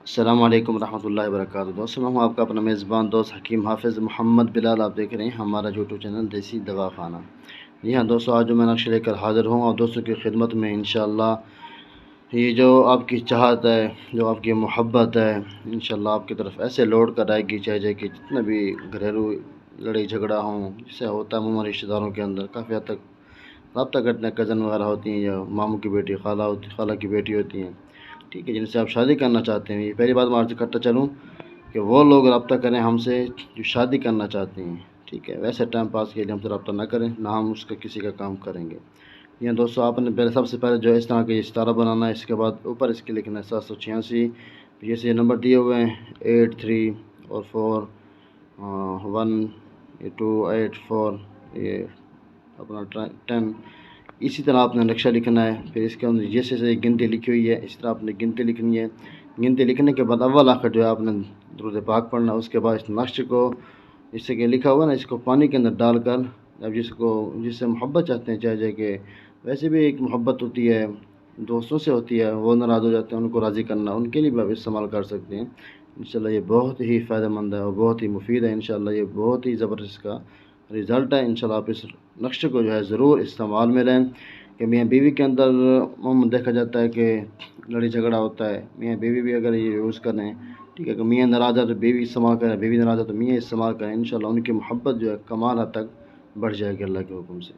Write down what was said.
السلام علیکم ورحمۃ اللہ وبرکاتہ۔ دوستوں، میں ہوں آپ کا اپنا میزبان دوست حکیم حافظ محمد بلال۔ آپ دیکھ رہے ہیں ہمارا یوٹیوب چینل دیسی دوا خانہ۔ جی ہاں دوستوں، آج جو میں نقشہ لے کر حاضر ہوں اور دوستوں کی خدمت میں انشاءاللہ یہ جو آپ کی چاہت ہے، جو آپ کی محبت ہے، انشاءاللہ آپ کی طرف ایسے لوٹ کر آئے گی، چاہے کہ جتنا بھی گھریلو لڑائی جھگڑا ہوں، جسے ہوتا ہے عموماً رشتہ داروں کے اندر کافی حد تک رابطہ کرتے ہیں، کزن وغیرہ ہوتی ہیں یا ماموں کی بیٹی، خالہ کی بیٹی ہوتی ہیں، ٹھیک ہے، جن سے آپ شادی کرنا چاہتے ہیں۔ یہ پہلی بات میں عرض کرتا چلوں کہ وہ لوگ رابطہ کریں ہم سے جو شادی کرنا چاہتے ہیں، ٹھیک ہے، ویسے ٹائم پاس کے لیے ہم سے رابطہ نہ کریں، نہ ہم اس کا کسی کا کام کریں گے۔ یہ دوستوں، آپ نے سب سے پہلے جو اس طرح کا یہ ستارہ بنانا ہے، اس کے بعد اوپر اس کے لکھنا ہے 786، جیسے یہ نمبر دیے ہوئے ہیں 83 اور 4 1 2 8 4 یہ اپنا 10، اسی طرح آپ نے نقشہ لکھنا ہے۔ پھر اس کے اندر جیسے گنتی لکھی ہوئی ہے اس طرح آپ نے گنتی لکھنی ہے۔ گنتی لکھنے کے بعد اول آخر جو ہے آپ نے درود پاک پڑھنا۔ اس کے بعد اس نقشے کو، جس سے کہ لکھا ہوا نا، اس کو پانی کے اندر ڈال کر، اب جس سے محبت چاہتے ہیں، چاہے کہ ویسے بھی ایک محبت ہوتی ہے، دوستوں سے ہوتی ہے، وہ ناراض ہو جاتے ہیں، ان کو راضی کرنا، ان کے لیے بھی آپ استعمال کر سکتے ہیں۔ انشاءاللہ یہ بہت ہی فائدہ مند ہے اور بہت ہی مفید ہے۔ انشاءاللہ یہ بہت ہی زبردست کا رزلٹ ہے۔ انشاءاللہ آپ اس نقشے کو جو ہے ضرور استعمال میں لیں کہ میاں بیوی کے اندر عموماً دیکھا جاتا ہے کہ لڑائی جھگڑا ہوتا ہے، میاں بیوی بھی اگر یہ یوز کریں، ٹھیک ہے، کہ میاں ناراض ہے تو بیوی استعمال کریں، بیوی ناراض ہے تو میاں استعمال کریں، انشاءاللہ ان کی محبت جو ہے کمال حد تک بڑھ جائے گی اللہ کے حکم سے۔